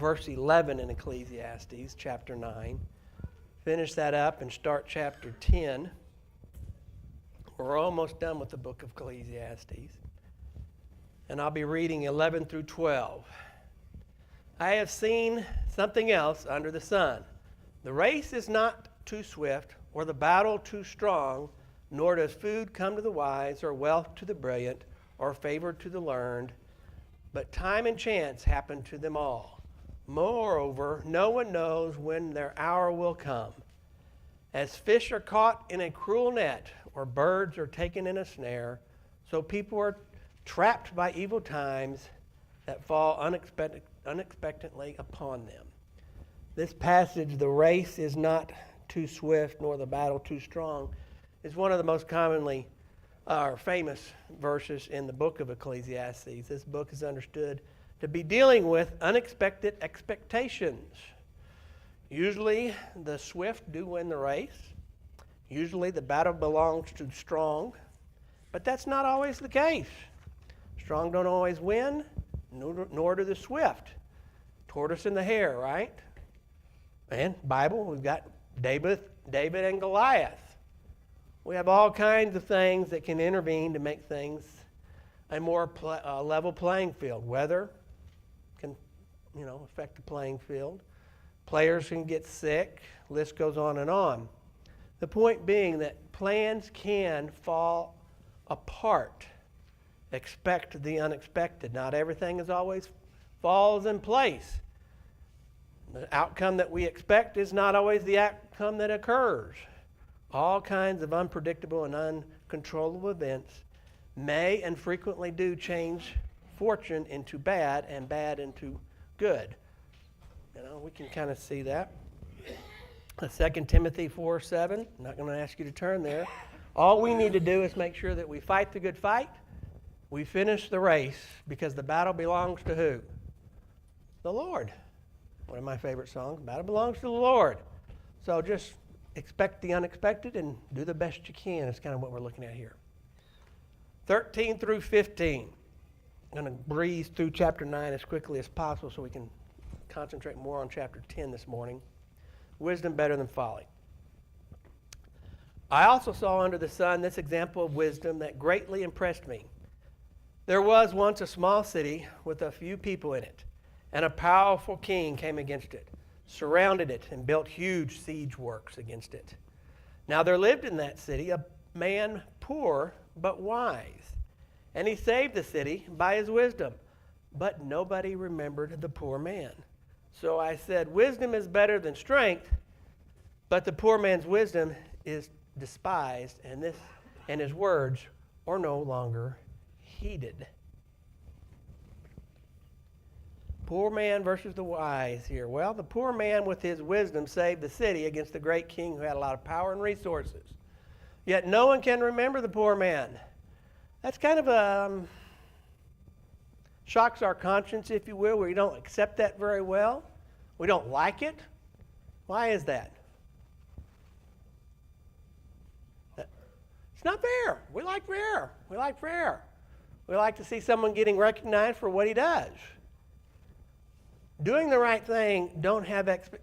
verse 11 in Ecclesiastes, chapter 9. Finish that up and start chapter 10. We're almost done with the book of Ecclesiastes. And I'll be reading 11 through 12. I have seen something else under the sun. The race is not too swift, or the battle too strong, nor does food come to the wise, or wealth to the brilliant, or favor to the learned. But time and chance happen to them all. Moreover, no one knows when their hour will come. As fish are caught in a cruel net, or birds are taken in a snare, so people are trapped by evil times that fall unexpectedly upon them. This passage, the race is not too swift, nor the battle too strong, is one of the most commonly famous verses in the book of Ecclesiastes. This book is understood to be dealing with unexpected expectations. Usually the swift do win the race. Usually the battle belongs to the strong. But that's not always the case. Strong don't always win, nor do the swift. Tortoise and the hare, right? And Bible, we've got David and Goliath. We have all kinds of things that can intervene to make things a more level playing field. Weather can, affect the playing field. Players can get sick. List goes on and on. The point being that plans can fall apart. Expect the unexpected. Not everything is always falls in place. The outcome that we expect is not always the outcome that occurs. All kinds of unpredictable and uncontrollable events may and frequently do change fortune into bad and bad into good. We can kind of see that. 2 Timothy 4:7. I'm not going to ask you to turn there. All we need to do is make sure that we fight the good fight. We finish the race because the battle belongs to who? The Lord. One of my favorite songs. The battle belongs to the Lord. So just expect the unexpected and do the best you can is kind of what we're looking at here. 13 through 15. I'm going to breeze through chapter 9 as quickly as possible so we can concentrate more on chapter 10 this morning. Wisdom better than folly. I also saw under the sun this example of wisdom that greatly impressed me. There was once a small city with a few people in it, and a powerful king came against it, surrounded it, and built huge siege works against it. Now there lived in that city a man poor but wise, and he saved the city by his wisdom. But nobody remembered the poor man. So I said, wisdom is better than strength, but the poor man's wisdom is despised, and his words are no longer heeded. Poor man versus the wise here. Well, the poor man with his wisdom saved the city against the great king who had a lot of power and resources. Yet no one can remember the poor man. That's kind of shocks our conscience, if you will. We don't accept that very well. We don't like it. Why is that? It's not fair. We like fair. We like fair. We like to see someone getting recognized for what he does. Doing the right thing,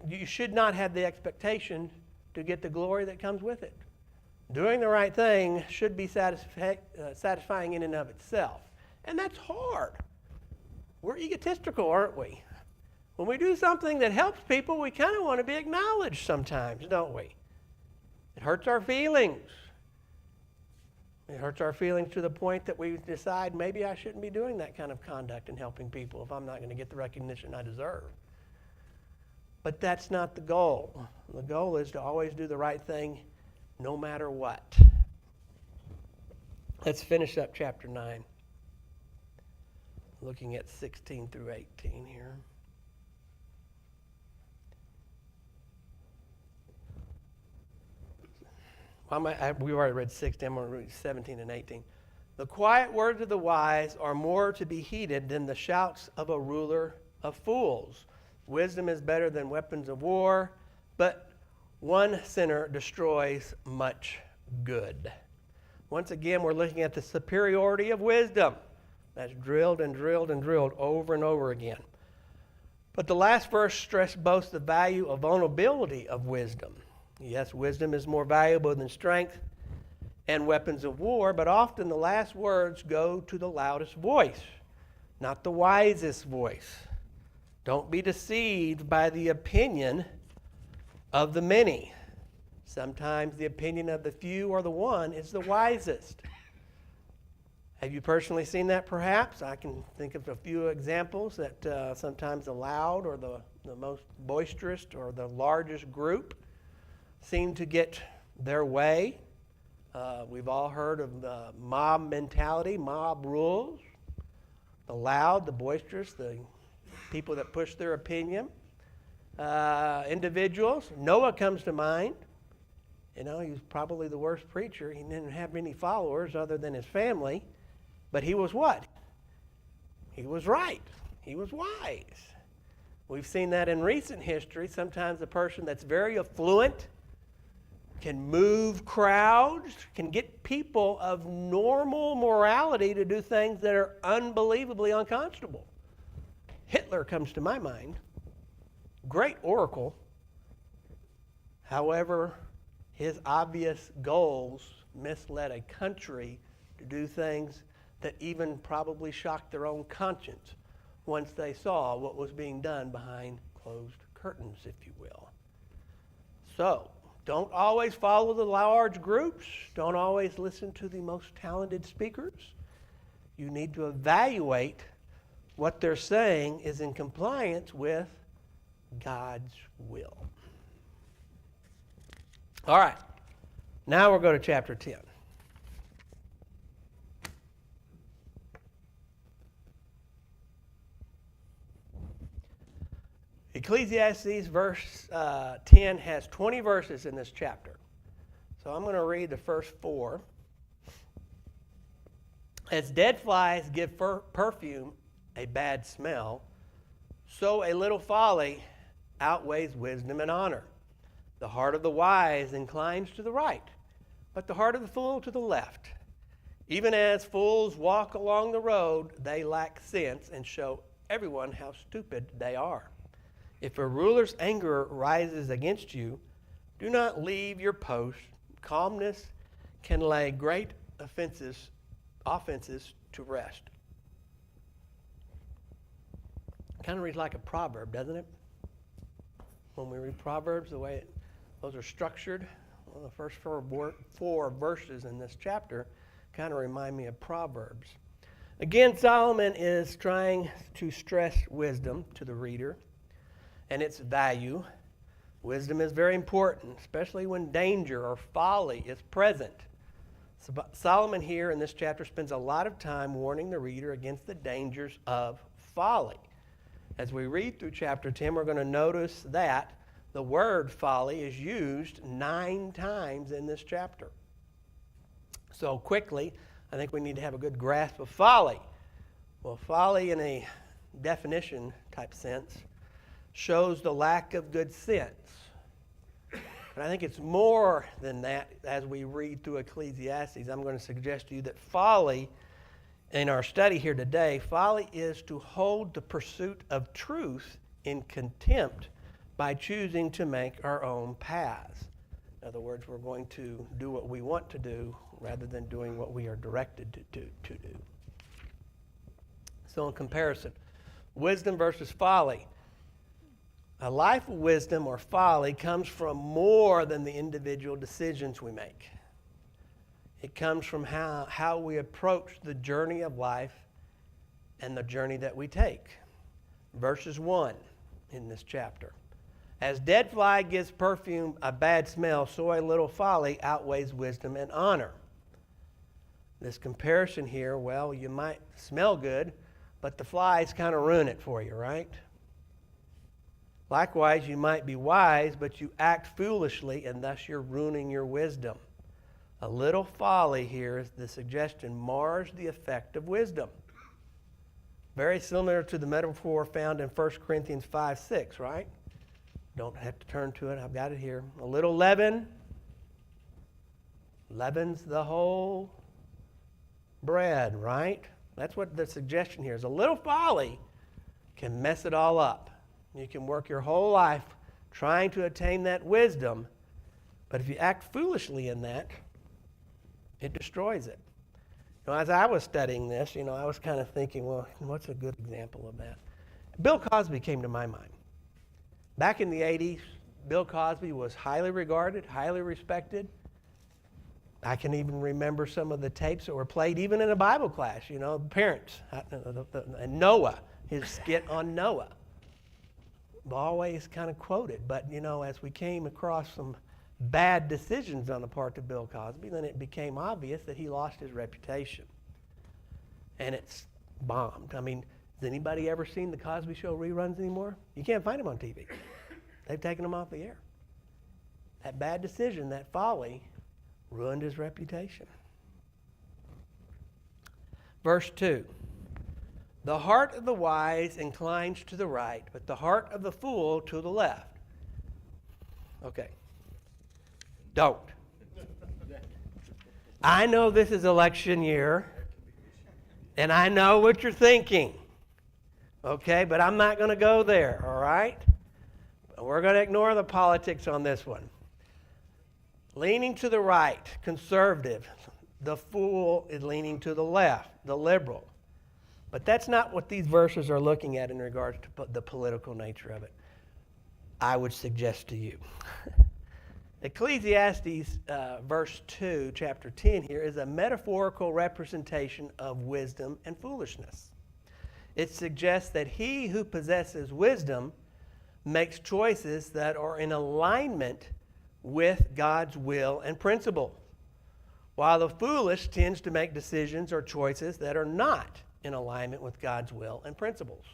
you should not have the expectation to get the glory that comes with it. Doing the right thing should be satisfying in and of itself. And that's hard. We're egotistical, aren't we? When we do something that helps people, we kind of want to be acknowledged sometimes, don't we? It hurts our feelings. It hurts our feelings to the point that we decide maybe I shouldn't be doing that kind of conduct and helping people if I'm not going to get the recognition I deserve. But that's not the goal. The goal is to always do the right thing no matter what. Let's finish up chapter 9. Looking at 16 through 18 here. We already read 16. I'm going to read 17 and 18. The quiet words of the wise are more to be heeded than the shouts of a ruler of fools. Wisdom is better than weapons of war, but one sinner destroys much good. Once again, we're looking at the superiority of wisdom. That's drilled and drilled and drilled over and over again. But the last verse stressed both the value of vulnerability of wisdom. Yes, wisdom is more valuable than strength and weapons of war, but often the last words go to the loudest voice, not the wisest voice. Don't be deceived by the opinion of the many. Sometimes the opinion of the few or the one is the wisest. Have you personally seen that perhaps? I can think of a few examples that sometimes the loud or the most boisterous or the largest group seem to get their way. We've all heard of the mob mentality, mob rules. The loud, the boisterous, the people that push their opinion. Individuals. Noah comes to mind. You know, he was probably the worst preacher. He didn't have many followers other than his family. But he was what? He was right. He was wise. We've seen that in recent history. Sometimes a person that's very affluent can move crowds, can get people of normal morality to do things that are unbelievably unconscionable. Hitler comes to my mind. Great oracle. However, his obvious goals misled a country to do things that even probably shocked their own conscience once they saw what was being done behind closed curtains, if you will. So, don't always follow the large groups. Don't always listen to the most talented speakers. You need to evaluate what they're saying is in compliance with God's will. All right. Now we'll go to chapter 10. Ecclesiastes verse 10 has 20 verses in this chapter. So I'm going to read the first 4. As dead flies give perfume a bad smell, so a little folly outweighs wisdom and honor. The heart of the wise inclines to the right, but the heart of the fool to the left. Even as fools walk along the road, they lack sense and show everyone how stupid they are. If a ruler's anger rises against you, do not leave your post. Calmness can lay great offenses to rest. Kind of reads like a proverb, doesn't it? When we read Proverbs, the way those are structured, well, the first four verses in this chapter kind of remind me of Proverbs. Again, Solomon is trying to stress wisdom to the reader and its value. Wisdom is very important, especially when danger or folly is present. So Solomon here in this chapter spends a lot of time warning the reader against the dangers of folly. As we read through chapter 10, we're going to notice that the word folly is used 9 times in this chapter. So quickly, I think we need to have a good grasp of folly. Well, folly in a definition type sense shows the lack of good sense. But I think it's more than that. As we read through Ecclesiastes, I'm going to suggest to you that folly, in our study here today, folly is to hold the pursuit of truth in contempt by choosing to make our own paths. In other words, we're going to do what we want to do rather than doing what we are directed to do. So in comparison, wisdom versus folly. A life of wisdom or folly comes from more than the individual decisions we make. It comes from how we approach the journey of life and the journey that we take. Verses 1 in this chapter. As dead fly gives perfume a bad smell, so a little folly outweighs wisdom and honor. This comparison here, well, you might smell good, but the flies kind of ruin it for you, right? Likewise, you might be wise, but you act foolishly, and thus you're ruining your wisdom. A little folly here, is the suggestion, mars the effect of wisdom. Very similar to the metaphor found in 1 Corinthians 5:6, right? Don't have to turn to it. I've got it here. A little leaven leavens the whole bread, right? That's what the suggestion here is. A little folly can mess it all up. You can work your whole life trying to attain that wisdom, but if you act foolishly in that, it destroys it. As I was studying this, I was kind of thinking, well, what's a good example of that? Bill Cosby came to my mind. Back in the 80s, Bill Cosby was highly regarded, highly respected. I can even remember some of the tapes that were played even in a Bible class, parents. And Noah, his skit on Noah, always kind of quoted. But, as we came across some bad decisions on the part of Bill Cosby, then it became obvious that he lost his reputation. And it's bombed. I mean, has anybody ever seen the Cosby Show reruns anymore? You can't find them on TV. They've taken them off the air. That bad decision, that folly, ruined his reputation. Verse 2. The heart of the wise inclines to the right, but the heart of the fool to the left. Okay. Don't. I know this is election year, and I know what you're thinking. Okay, but I'm not going to go there, all right? We're going to ignore the politics on this one. Leaning to the right, conservative. The fool is leaning to the left, the liberal. But that's not what these verses are looking at in regards to the political nature of it. I would suggest to you. Ecclesiastes verse 2, chapter 10 here, is a metaphorical representation of wisdom and foolishness. It suggests that he who possesses wisdom makes choices that are in alignment with God's will and principle, while the foolish tends to make decisions or choices that are not in alignment with God's will and principles.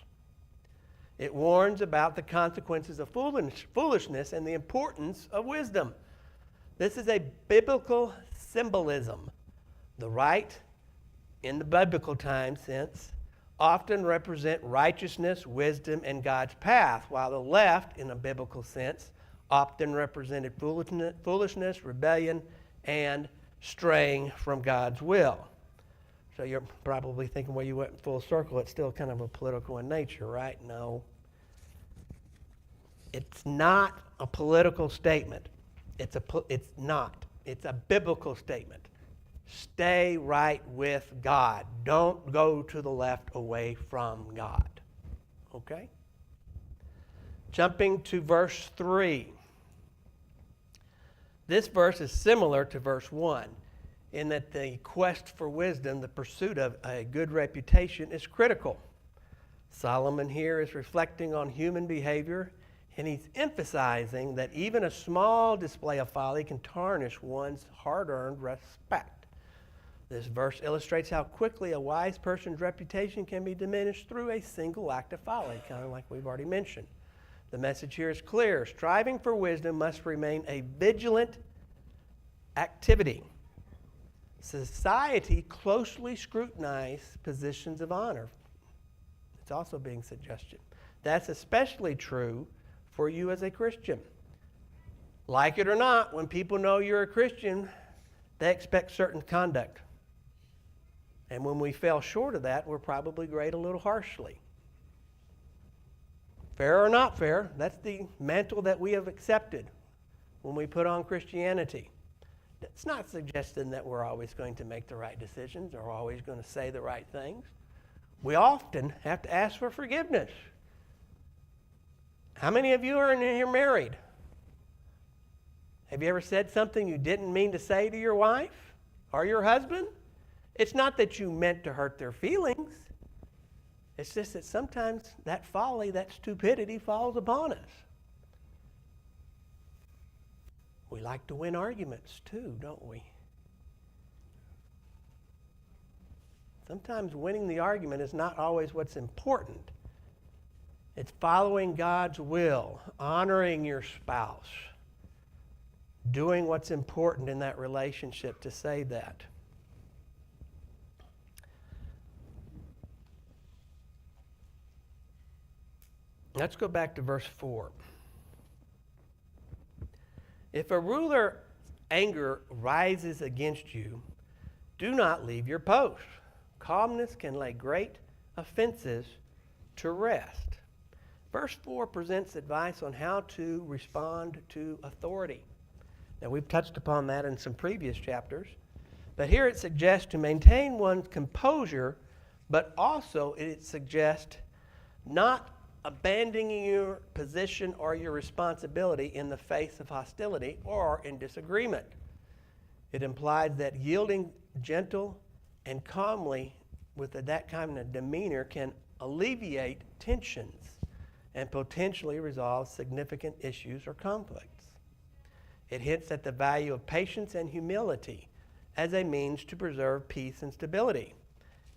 It warns about the consequences of foolishness and the importance of wisdom. This is a biblical symbolism. The right, in the biblical time sense, often represent righteousness, wisdom, and God's path, while the left, in a biblical sense, often represented foolishness, rebellion, and straying from God's will. So you're probably thinking, well, you went full circle. It's still kind of a political in nature, right? No. It's not a political statement. It's not. It's a biblical statement. Stay right with God. Don't go to the left away from God. Okay? Jumping to verse 3. This verse is similar to verse 1 in that the quest for wisdom, the pursuit of a good reputation, is critical. Solomon here is reflecting on human behavior, and he's emphasizing that even a small display of folly can tarnish one's hard-earned respect. This verse illustrates how quickly a wise person's reputation can be diminished through a single act of folly, kind of like we've already mentioned. The message here is clear. Striving for wisdom must remain a vigilant activity. Society closely scrutinizes positions of honor. It's also being suggested. That's especially true for you as a Christian. Like it or not, when people know you're a Christian, they expect certain conduct. And when we fell short of that, we're probably graded a little harshly. Fair or not fair, that's the mantle that we have accepted when we put on Christianity. It's not suggesting that we're always going to make the right decisions or always going to say the right things. We often have to ask for forgiveness. How many of you are in here married? Have you ever said something you didn't mean to say to your wife or your husband? It's not that you meant to hurt their feelings. It's just that sometimes that folly, that stupidity falls upon us. We like to win arguments too, don't we? Sometimes winning the argument is not always what's important. It's following God's will, honoring your spouse, doing what's important in that relationship to say that. Let's go back to verse 4. If a ruler's anger rises against you, do not leave your post. Calmness can lay great offenses to rest. Verse 4 presents advice on how to respond to authority. Now, we've touched upon that in some previous chapters, but here it suggests to maintain one's composure, but also it suggests not abandoning your position or your responsibility in the face of hostility or in disagreement. It implies that yielding gentle and calmly with that kind of demeanor can alleviate tensions and potentially resolve significant issues or conflicts. It hints at the value of patience and humility as a means to preserve peace and stability.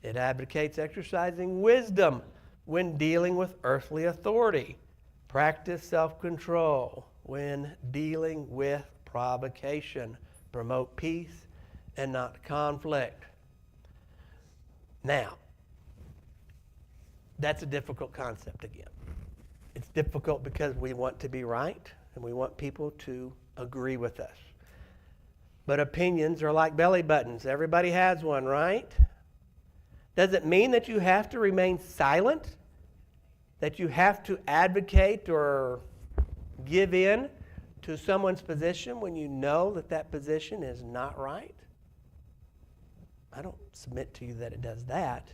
It advocates exercising wisdom when dealing with earthly authority. Practice self-control when dealing with provocation. Promote peace and not conflict. Now, that's a difficult concept again. It's difficult because we want to be right and we want people to agree with us. But opinions are like belly buttons. Everybody has one, right? Does it mean that you have to remain silent? That you have to advocate or give in to someone's position when you know that that position is not right? I don't submit to you that it does that.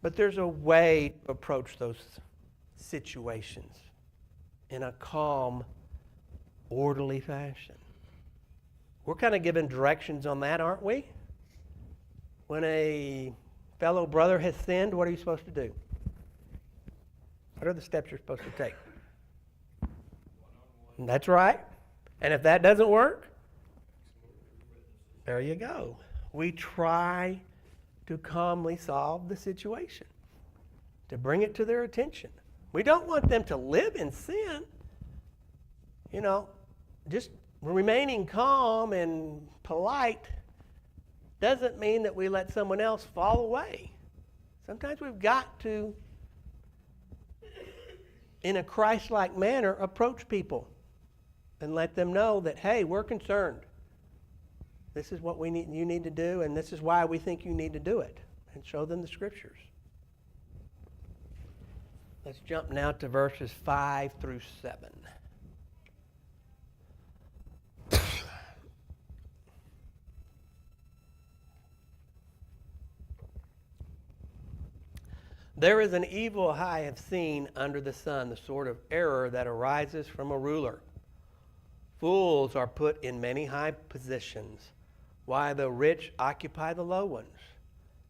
But there's a way to approach those situations in a calm, orderly fashion. We're kind of given directions on that, aren't we? When a fellow brother has sinned, what are you supposed to do? What are the steps you're supposed to take? That's right. And if that doesn't work, there you go. We try to calmly solve the situation, to bring it to their attention. We don't want them to live in sin. You know, just remaining calm and polite doesn't mean that we let someone else fall away. Sometimes we've got to, in a Christ-like manner, approach people and let them know that, hey, we're concerned. This is what you need to do, and this is why we think you need to do it. And show them the scriptures. Let's jump now to verses 5 through 7. There is an evil I have seen under the sun, the sort of error that arises from a ruler. Fools are put in many high positions, while the rich occupy the low ones.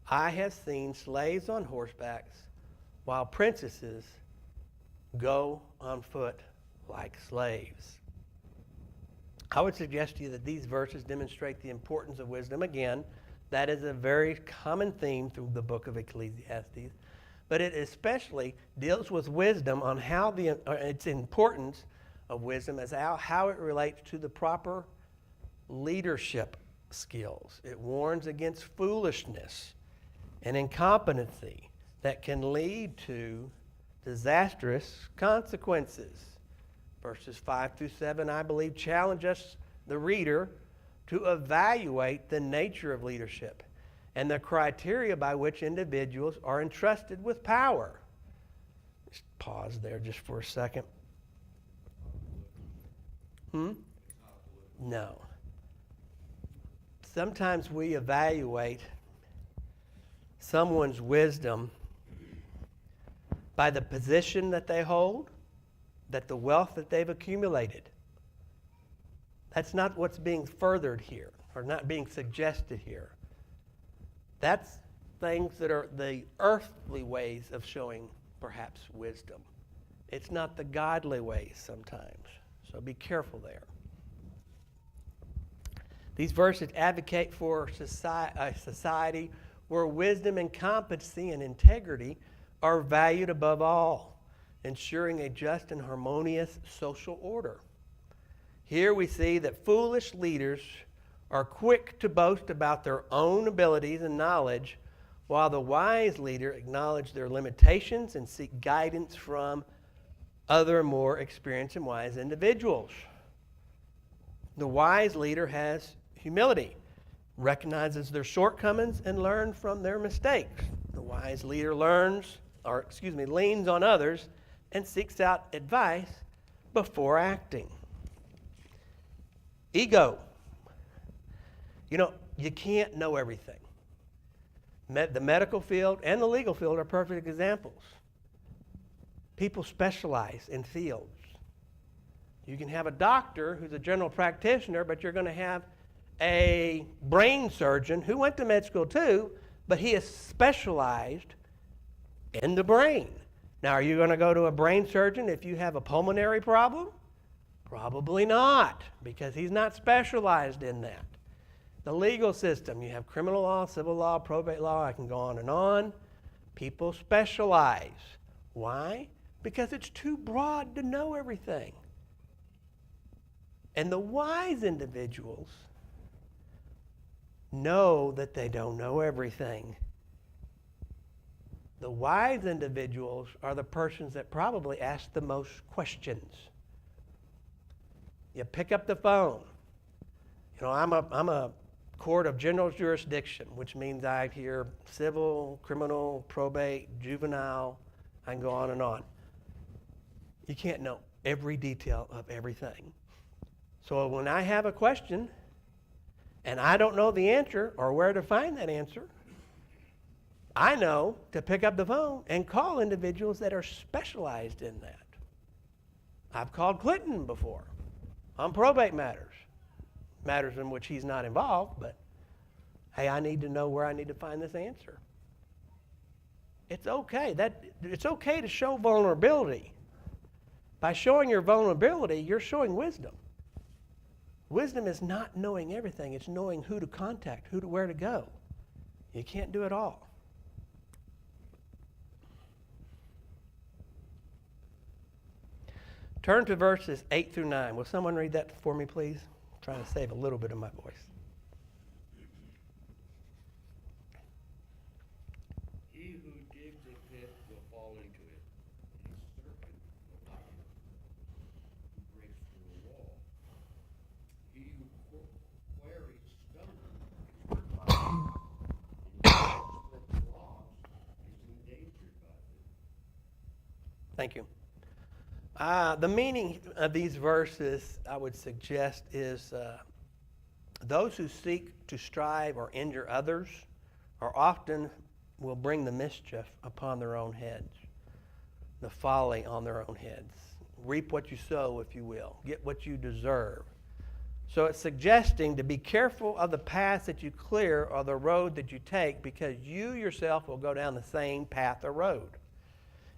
I have seen slaves on horsebacks, while princesses go on foot like slaves. I would suggest to you that these verses demonstrate the importance of wisdom. Again, that is a very common theme through the book of Ecclesiastes. But it especially deals with wisdom on how its importance of wisdom as how it relates to the proper leadership skills. It warns against foolishness and incompetency that can lead to disastrous consequences. Verses 5 through 7, I believe, challenge us, the reader, to evaluate the nature of leadership and the criteria by which individuals are entrusted with power. Just pause there just for a second. No. Sometimes we evaluate someone's wisdom by the position that they hold, that the wealth that they've accumulated. That's not what's being furthered here, or not being suggested here. That's things that are the earthly ways of showing perhaps wisdom. It's not the godly ways sometimes. So be careful there. These verses advocate for a society where wisdom and competency and integrity are valued above all, ensuring a just and harmonious social order. Here we see that foolish leaders are quick to boast about their own abilities and knowledge, while the wise leader acknowledges their limitations and seek guidance from other more experienced and wise individuals. The wise leader has humility, recognizes their shortcomings, and learns from their mistakes. The wise leader leans on others, and seeks out advice before acting. Ego. You can't know everything. The medical field and the legal field are perfect examples. People specialize in fields. You can have a doctor who's a general practitioner, but you're going to have a brain surgeon who went to med school too, but he is specialized in the brain. Now, are you going to go to a brain surgeon if you have a pulmonary problem? Probably not, because he's not specialized in that. The legal system, you have criminal law, civil law, probate law, I can go on and on. People specialize. Why? Because it's too broad to know everything. And the wise individuals know that they don't know everything. The wise individuals are the persons that probably ask the most questions. You pick up the phone. I'm a court of general jurisdiction, which means I hear civil, criminal, probate, juvenile. I can go on and on. You can't know every detail of everything. So when I have a question and I don't know the answer or where to find that answer, I know to pick up the phone and call individuals that are specialized in that. I've called Clinton before on probate matters in which he's not involved, but hey, I need to know where I need to find this answer. It's okay. It's okay to show vulnerability. By showing your vulnerability, you're showing wisdom. Wisdom is not knowing everything. It's knowing who to contact, where to go. You can't do it all. Turn to verses 8 through 9. Will someone read that for me, please? I'm trying to save a little bit of my voice. He who digs a pit will fall into it, and a serpent will bite him, who breaks through a wall. He who quarries stone is hurt by it, and he who splits logs is endangered by it. Thank you. The meaning of these verses, I would suggest, is those who seek to strive or injure others are often will bring the mischief upon their own heads, the folly on their own heads. Reap what you sow, if you will. Get what you deserve. So it's suggesting to be careful of the path that you clear or the road that you take, because you yourself will go down the same path or road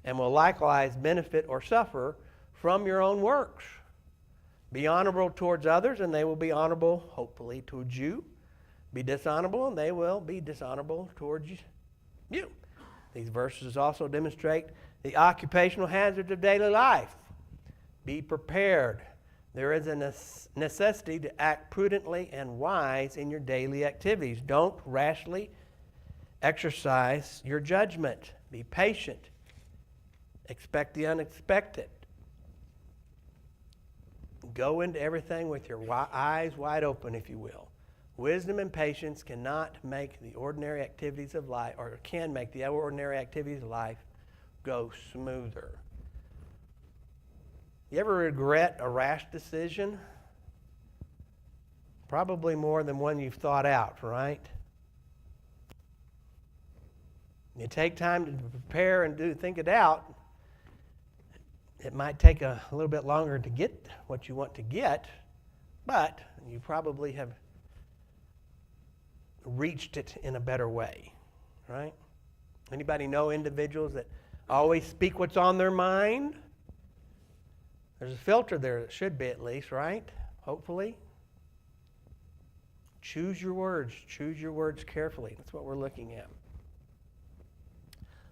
and will likewise benefit or suffer from your own works. Be honorable towards others, and they will be honorable, hopefully, towards you. Be dishonorable, and they will be dishonorable towards you. These verses also demonstrate the occupational hazards of daily life. Be prepared. There is a necessity to act prudently and wise in your daily activities. Don't rashly exercise your judgment. Be patient. Expect the unexpected. Go into everything with your eyes wide open, if you will. Wisdom and patience cannot make the ordinary activities of life, or can make the ordinary activities of life go smoother. You ever regret a rash decision? Probably more than one you've thought out, right? You take time to prepare and think it out. It might take a little bit longer to get what you want to get, but you probably have reached it in a better way, right? Anybody know individuals that always speak what's on their mind? There's a filter there, that should be at least, right? Hopefully. Choose your words. Choose your words carefully. That's what we're looking at.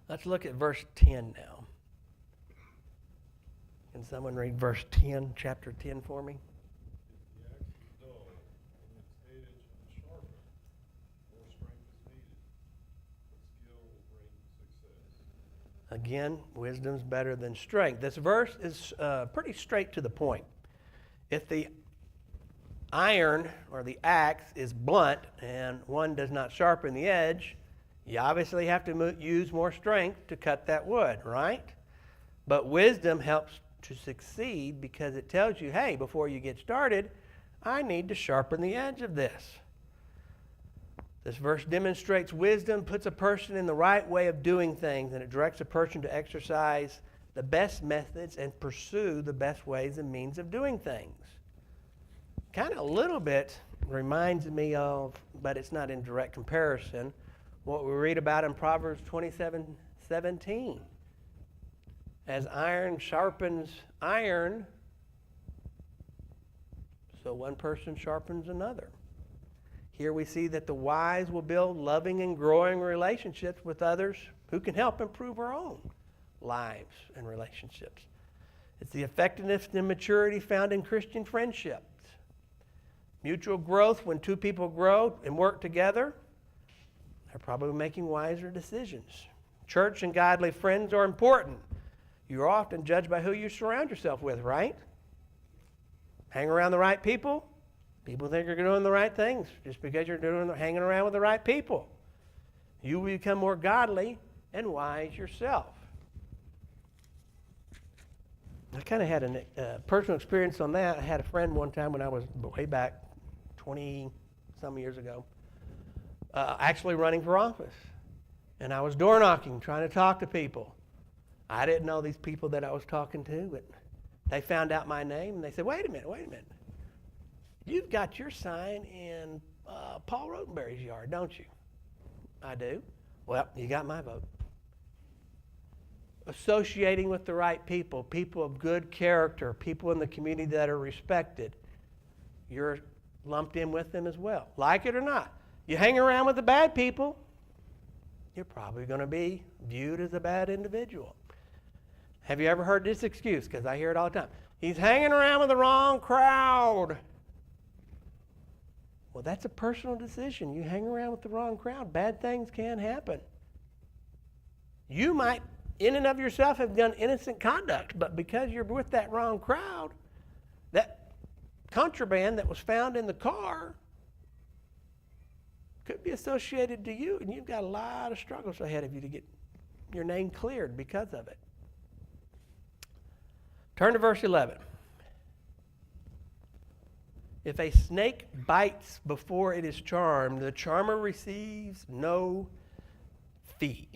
Let's look at verse 10 now. Can someone read verse 10, chapter 10 for me? If the axe is dull and its edge unsharpened, more strength is needed, but skill will bring success. Again, wisdom's better than strength. This verse is pretty straight to the point. If the iron or the axe is blunt and one does not sharpen the edge, you obviously have to use more strength to cut that wood, right? But wisdom helps to succeed because it tells you, hey, before you get started, I need to sharpen the edge of this. This verse demonstrates wisdom, puts a person in the right way of doing things, and it directs a person to exercise the best methods and pursue the best ways and means of doing things. Kind of a little bit reminds me of, but it's not in direct comparison, what we read about in Proverbs 27:17. As iron sharpens iron, so one person sharpens another. Here we see that the wise will build loving and growing relationships with others who can help improve our own lives and relationships. It's the effectiveness and maturity found in Christian friendships. Mutual growth, when two people grow and work together, they're probably making wiser decisions. Church and godly friends are important. You're often judged by who you surround yourself with, right? Hang around the right people. People think you're doing the right things just because you're hanging around with the right people. You will become more godly and wise yourself. I kind of had a personal experience on that. I had a friend one time when I was way back 20-some years ago, actually running for office. And I was door knocking, trying to talk to people. I didn't know these people that I was talking to, but they found out my name and they said, wait a minute. You've got your sign in Paul Rotenberry's yard, don't you? I do. Well, you got my vote. Associating with the right people, people of good character, people in the community that are respected, you're lumped in with them as well. Like it or not. You hang around with the bad people, you're probably going to be viewed as a bad individual. Have you ever heard this excuse? Because I hear it all the time. He's hanging around with the wrong crowd. Well, that's a personal decision. You hang around with the wrong crowd, bad things can happen. You might, in and of yourself, have done innocent conduct, but because you're with that wrong crowd, that contraband that was found in the car could be associated to you, and you've got a lot of struggles ahead of you to get your name cleared because of it. Turn to verse 11. If a snake bites before it is charmed, the charmer receives no fee.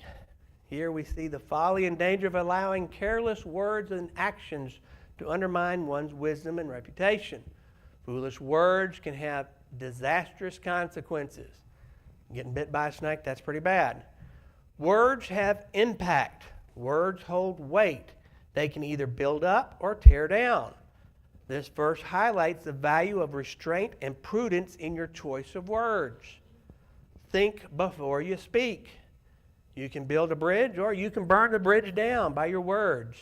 Here we see the folly and danger of allowing careless words and actions to undermine one's wisdom and reputation. Foolish words can have disastrous consequences. Getting bit by a snake, that's pretty bad. Words have impact. Words hold weight. They can either build up or tear down. This verse highlights the value of restraint and prudence in your choice of words. Think before you speak. You can build a bridge or you can burn the bridge down by your words.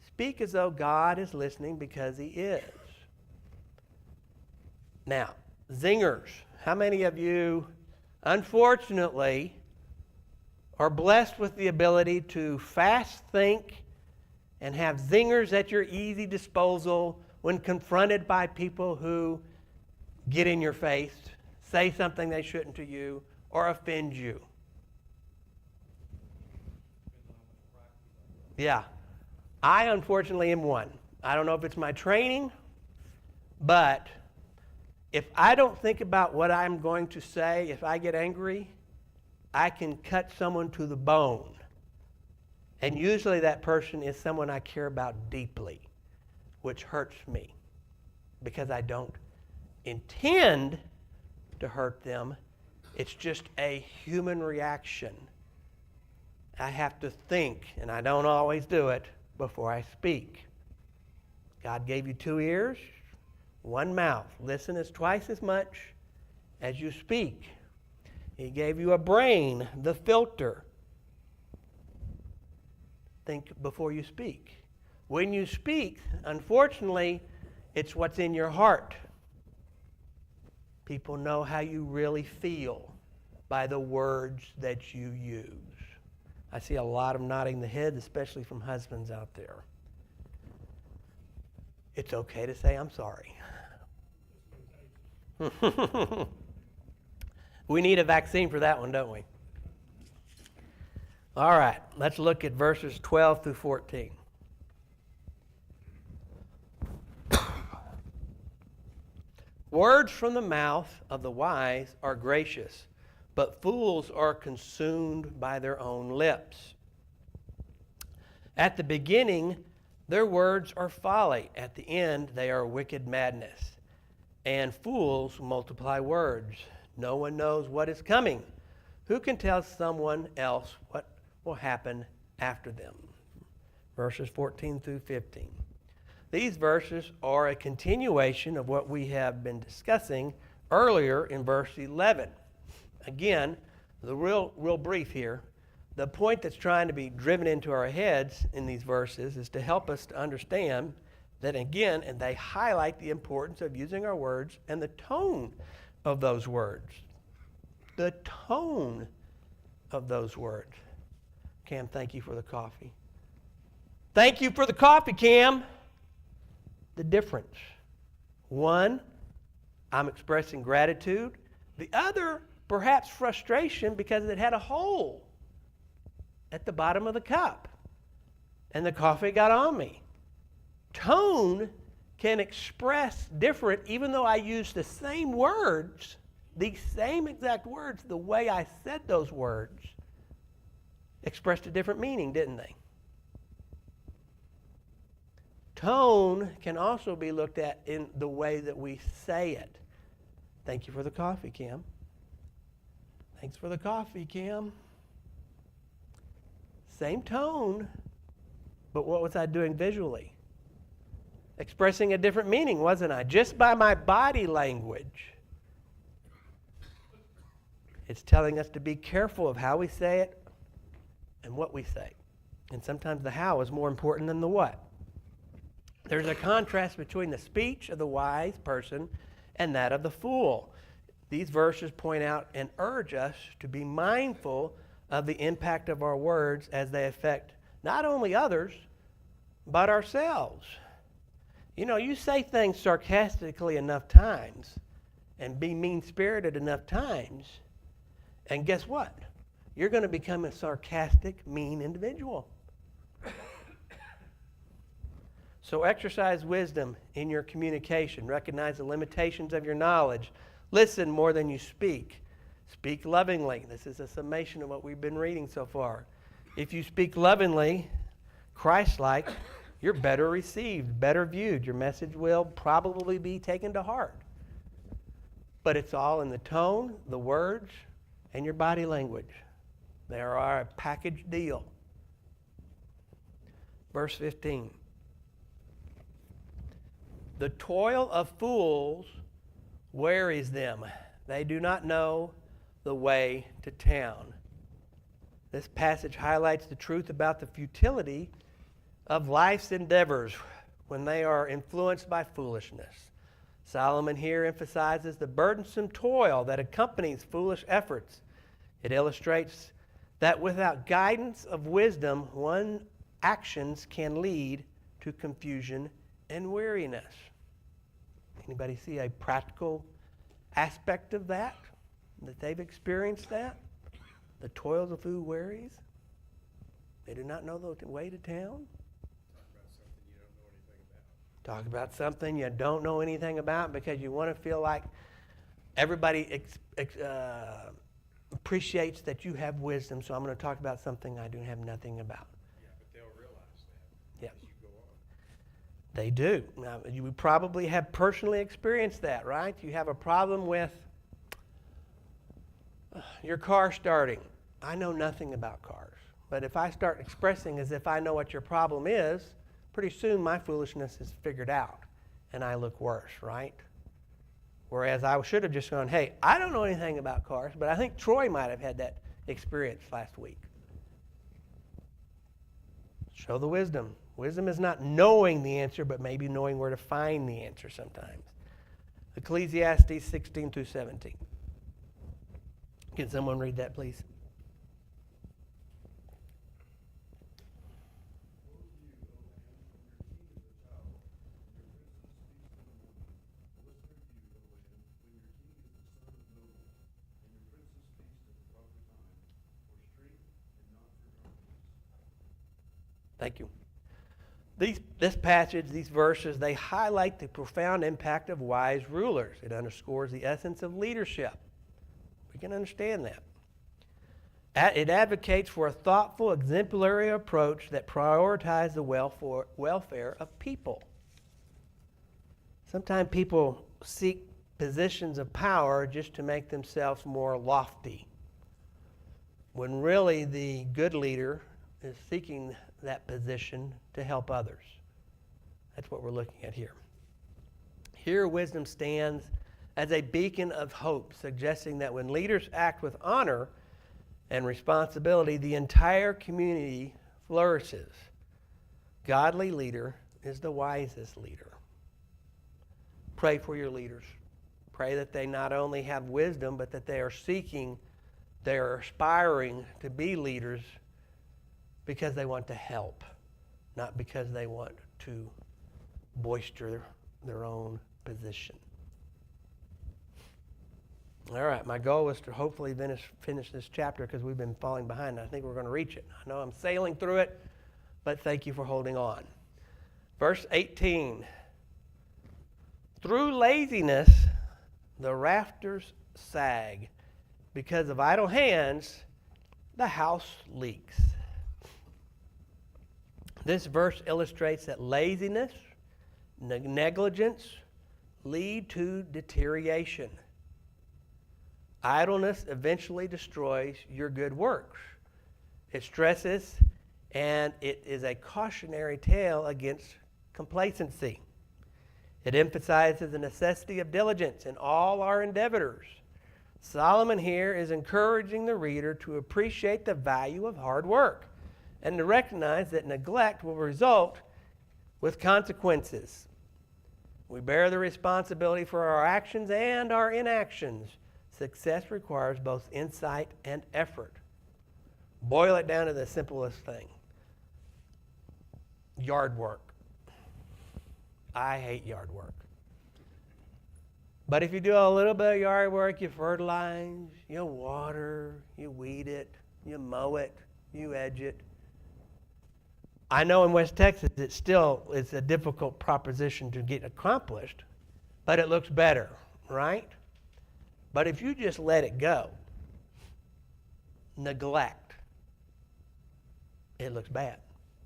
Speak as though God is listening because He is. Now, zingers. How many of you, unfortunately, are blessed with the ability to fast think and have zingers at your easy disposal when confronted by people who get in your face, say something they shouldn't to you, or offend you? Yeah. I unfortunately am one. I don't know if it's my training, but if I don't think about what I'm going to say, if I get angry, I can cut someone to the bone. And usually that person is someone I care about deeply, which hurts me because I don't intend to hurt them. It's just a human reaction. I have to think, and I don't always do it, before I speak. God gave you 2 ears, 1 mouth. Listen is twice as much as you speak. He gave you a brain, the filter. Think before you speak. When you speak, unfortunately, it's what's in your heart. People know how you really feel by the words that you use. I see a lot of nodding the head, especially from husbands out there. It's okay to say, I'm sorry. We need a vaccine for that one, don't we? All right, let's look at verses 12 through 14. Words from the mouth of the wise are gracious, but fools are consumed by their own lips. At the beginning, their words are folly. At the end, they are wicked madness. And fools multiply words. No one knows what is coming. Who can tell someone else what will happen after them? Verses 14 through 15. These verses are a continuation of what we have been discussing earlier in verse 11. Again, the real brief here. The point that's trying to be driven into our heads in these verses is to help us to understand that again, and they highlight the importance of using our words and the tone of those words. The tone of those words. Cam, thank you for the coffee. Thank you for the coffee, Cam. The difference. One, I'm expressing gratitude. The other, perhaps frustration because it had a hole at the bottom of the cup and the coffee got on me. Tone can express different, even though I use the same words, the same exact words, the way I said those words expressed a different meaning, didn't they? Tone can also be looked at in the way that we say it. Thank you for the coffee, Kim. Thanks for the coffee, Kim. Same tone, but what was I doing visually? Expressing a different meaning, wasn't I? Just by my body language. It's telling us to be careful of how we say it and what we say. And sometimes the how is more important than the what. There's a contrast between the speech of the wise person and that of the fool. These verses point out and urge us to be mindful of the impact of our words as they affect not only others, but ourselves. You know, you say things sarcastically enough times and be mean-spirited enough times, and guess what? You're going to become a sarcastic, mean individual. So exercise wisdom in your communication. Recognize the limitations of your knowledge. Listen more than you speak. Speak lovingly. This is a summation of what we've been reading so far. If you speak lovingly, Christ-like, you're better received, better viewed. Your message will probably be taken to heart. But it's all in the tone, the words, and your body language. They are a package deal. Verse 15. The toil of fools wearies them. They do not know the way to town. This passage highlights the truth about the futility of life's endeavors when they are influenced by foolishness. Solomon here emphasizes the burdensome toil that accompanies foolish efforts. It illustrates that without guidance of wisdom, one's actions can lead to confusion and weariness. Anybody see a practical aspect of that they've experienced that? The toils of who wearies? They do not know the way to town? Talk about something you don't know anything about because you want to feel like everybody appreciates that you have wisdom, so I'm going to talk about something I do have nothing about. Yeah, but they'll realize that Yeah. as you go on. They do. Now, you probably have personally experienced that, right? You have a problem with your car starting. I know nothing about cars, but if I start expressing as if I know what your problem is, pretty soon my foolishness is figured out and I look worse, right? Whereas I should have just gone, hey, I don't know anything about cars, but I think Troy might have had that experience last week. Show the wisdom. Wisdom is not knowing the answer, but maybe knowing where to find the answer sometimes. Ecclesiastes 16 through 17. Can someone read that, please? Thank you. This passage, these verses, they highlight the profound impact of wise rulers. It underscores the essence of leadership. We can understand that. It advocates for a thoughtful, exemplary approach that prioritizes the welfare of people. Sometimes people seek positions of power just to make themselves more lofty, when really the good leader is seeking that position to help others. That's what we're looking at here. Here, wisdom stands as a beacon of hope, suggesting that when leaders act with honor and responsibility, the entire community flourishes. Godly leader is the wisest leader. Pray for your leaders. Pray that they not only have wisdom, but that they are aspiring to be leaders because they want to help, not because they want to bolster their own position. All right, my goal is to hopefully finish this chapter because we've been falling behind. And I think we're going to reach it. I know I'm sailing through it, but thank you for holding on. Verse 18. Through laziness, the rafters sag. Because of idle hands, the house leaks. This verse illustrates that laziness, negligence lead to deterioration. Idleness eventually destroys your good works. It stresses, and it is a cautionary tale against complacency. It emphasizes the necessity of diligence in all our endeavors. Solomon here is encouraging the reader to appreciate the value of hard work and to recognize that neglect will result with consequences. We bear the responsibility for our actions and our inactions. Success requires both insight and effort. Boil it down to the simplest thing. Yard work. I hate yard work. But if you do a little bit of yard work, you fertilize, you water, you weed it, you mow it, you edge it. I know in West Texas it's a difficult proposition to get accomplished, but it looks better, right? But if you just let it go, neglect, it looks bad.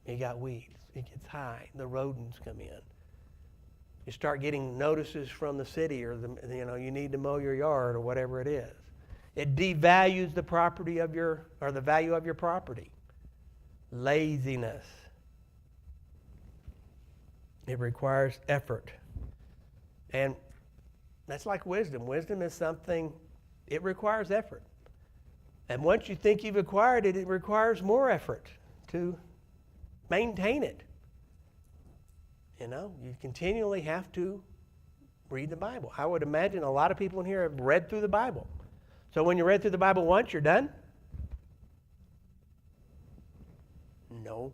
You got weeds, it gets high, the rodents come in. You start getting notices from the city, or you need to mow your yard, or whatever it is. It devalues the property of the value of your property. Laziness. It requires effort. And that's like wisdom. Wisdom is something, it requires effort. And once you think you've acquired it, it requires more effort to maintain it. You continually have to read the Bible. I would imagine a lot of people in here have read through the Bible. So when you read through the Bible once, you're done? No.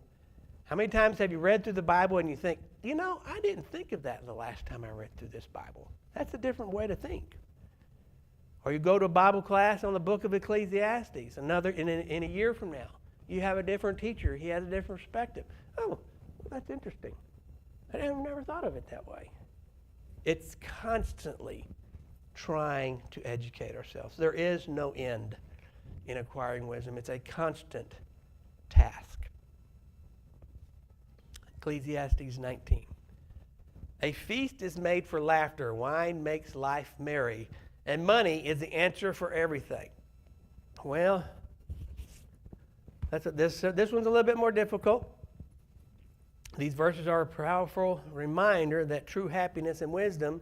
How many times have you read through the Bible and you think, I didn't think of that the last time I read through this Bible. That's a different way to think. Or you go to a Bible class on the book of Ecclesiastes, in a year from now. You have a different teacher. He has a different perspective. Oh, well, that's interesting. I never thought of it that way. It's constantly trying to educate ourselves. There is no end in acquiring wisdom. It's a constant task. Ecclesiastes 19. A feast is made for laughter. Wine makes life merry. And money is the answer for everything. Well, this one's a little bit more difficult. These verses are a powerful reminder that true happiness and wisdom,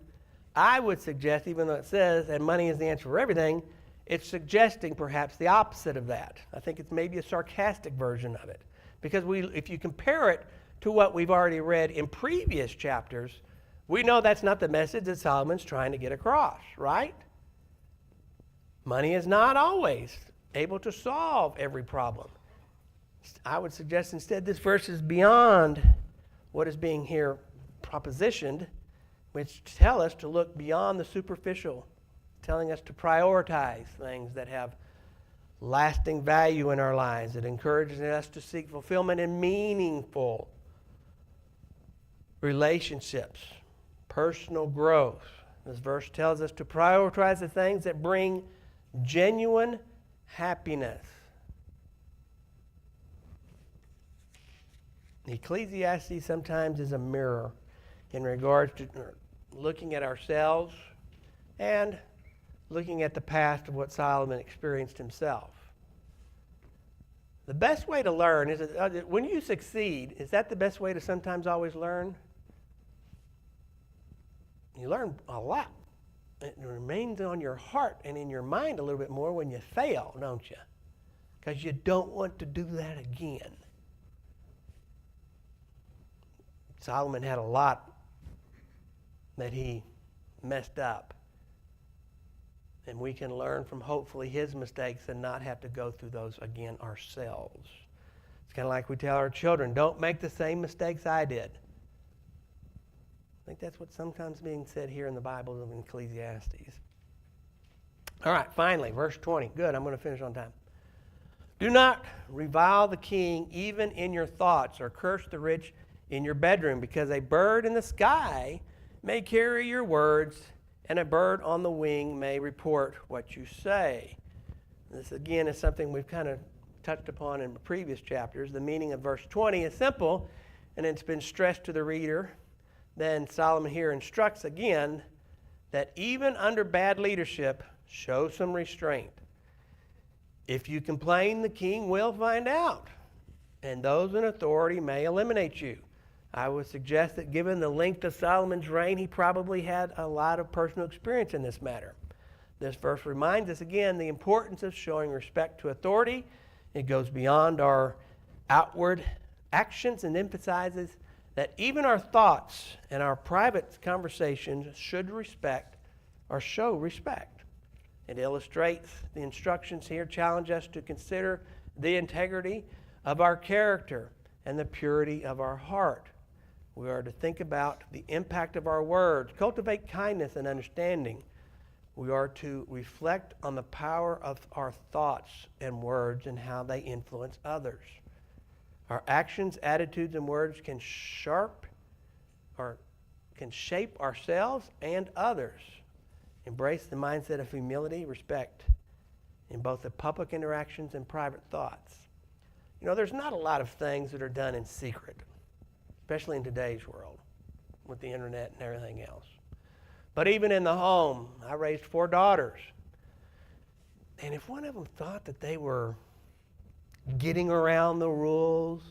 I would suggest, even though it says, and money is the answer for everything, it's suggesting perhaps the opposite of that. I think it's maybe a sarcastic version of it. Because if you compare it to what we've already read in previous chapters, we know that's not the message that Solomon's trying to get across, right? Money is not always able to solve every problem. I would suggest instead this verse is beyond what is being here propositioned, which tell us to look beyond the superficial, telling us to prioritize things that have lasting value in our lives. It encourages us to seek fulfillment in meaningful relationships, personal growth. This verse tells us to prioritize the things that bring genuine happiness. Ecclesiastes sometimes is a mirror in regards to looking at ourselves and looking at the past of what Solomon experienced himself. The best way to learn is, when you succeed, is that the best way to sometimes always learn? You learn a lot. It remains on your heart and in your mind a little bit more when you fail, don't you? Because you don't want to do that again. Solomon had a lot that he messed up. And we can learn from hopefully his mistakes and not have to go through those again ourselves. It's kind of like we tell our children, don't make the same mistakes I did. I think that's what's sometimes being said here in the Bible of Ecclesiastes. All right, finally, verse 20. Good, I'm going to finish on time. Do not revile the king even in your thoughts, or curse the rich in your bedroom, because a bird in the sky may carry your words, and a bird on the wing may report what you say. This, again, is something we've kind of touched upon in previous chapters. The meaning of verse 20 is simple, and it's been stressed to the reader. Then Solomon here instructs again that even under bad leadership, show some restraint. If you complain, the king will find out, and those in authority may eliminate you. I would suggest that given the length of Solomon's reign, he probably had a lot of personal experience in this matter. This verse reminds us again the importance of showing respect to authority. It goes beyond our outward actions and emphasizes that even our thoughts and our private conversations should respect or show respect. It illustrates the instructions here, challenge us to consider the integrity of our character and the purity of our heart. We are to think about the impact of our words, cultivate kindness and understanding. We are to reflect on the power of our thoughts and words and how they influence others. Our actions, attitudes, and words can shape ourselves and others. Embrace the mindset of humility, respect in both the public interactions and private thoughts. You know, there's not a lot of things that are done in secret, especially in today's world with the internet and everything else. But even in the home, I raised 4 daughters. And if one of them thought that they were getting around the rules,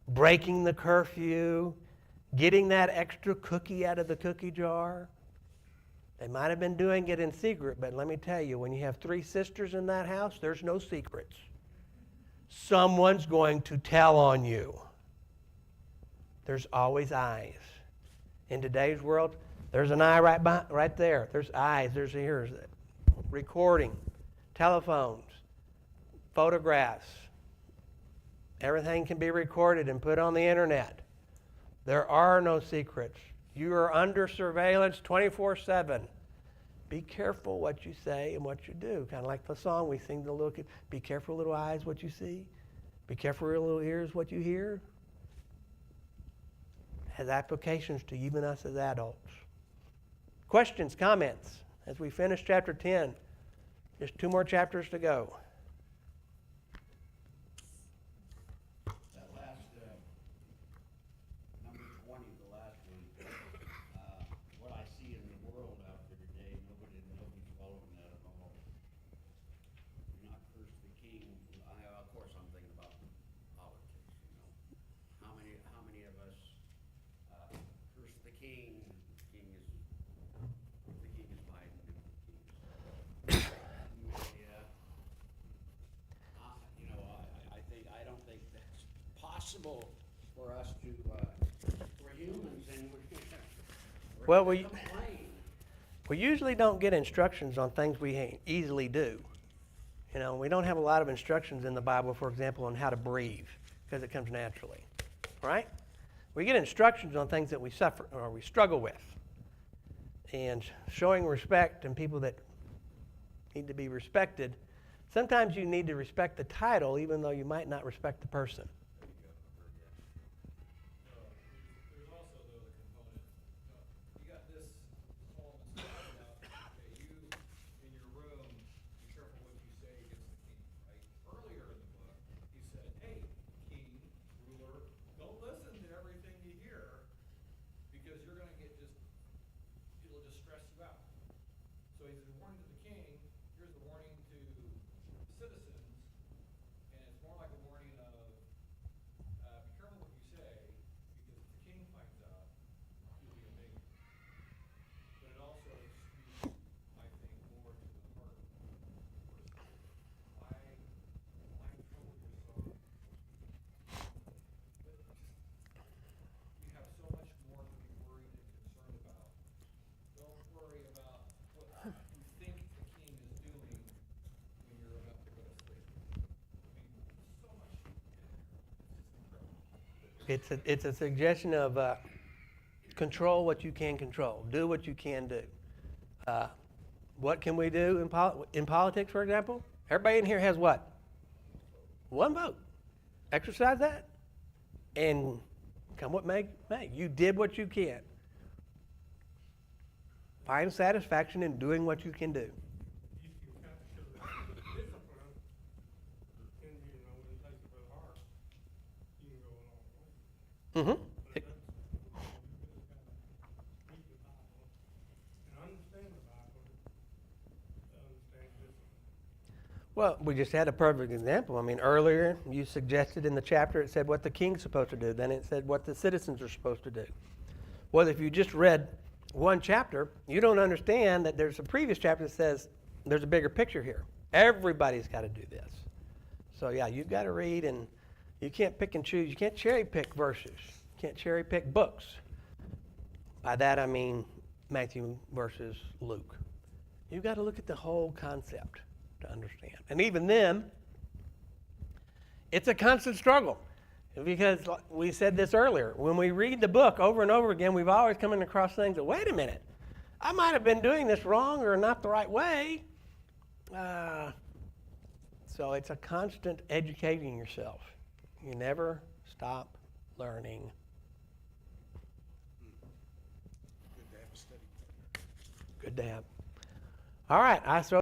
breaking the curfew, getting that extra cookie out of the cookie jar, they might have been doing it in secret, but let me tell you, when you have 3 sisters in that house, there's no secrets. Someone's going to tell on you. There's always eyes. In today's world, there's an eye right there. There's eyes, there's ears. Recording, telephones, photographs. Everything can be recorded and put on the internet. There are no secrets. You are under surveillance 24/7. Be careful what you say and what you do. Kind of like the song we sing to look at. Be careful, little eyes, what you see. Be careful, little ears, what you hear. Has applications to even us as adults. Questions, comments as we finish chapter 10. Just 2 more chapters to go. That last, number 20, the last one, what I see in the world out there today, nobody's following that at all. Do not curse the king. Of course, I'm thinking about politics, you know. How many of us curse the king? The king is Biden. Yeah. You know, I don't think that's possible for us to, we're humans and we're Well, gonna complain. We usually don't get instructions on things we easily do. You know, we don't have a lot of instructions in the Bible, for example, on how to breathe, because it comes naturally, right? We get instructions on things that we suffer or we struggle with. And showing respect and people that need to be respected, sometimes you need to respect the title even though you might not respect the person. There's also, though, It's a suggestion of control what you can control. Do what you can do. What can we do in politics, for example? Everybody in here has what? One vote. Exercise that, and come what may. You did what you can. Find satisfaction in doing what you can do. You can capture the discipline, and when it takes a bit hard, you can go a long way. Mm-hmm. But that's, you just gotta read the Bible and understand the Bible to understand discipline. Well, we just had a perfect example. I mean, earlier you suggested in the chapter it said what the king's supposed to do. Then it said what the citizens are supposed to do. Well, if you just read one chapter, you don't understand that there's a previous chapter that says there's a bigger picture here. Everybody's got to do this. So yeah, you've got to read, and you can't pick and choose. You can't cherry pick verses. You can't cherry pick books. By that I mean Matthew versus Luke. You've got to look at the whole concept to understand. And even then, it's a constant struggle. Because we said this earlier, when we read the book over and over again, we've always come across things that, wait a minute, I might have been doing this wrong or not the right way. So it's a constant educating yourself. You never stop learning. Good to have a study. Good to have. All right, I throw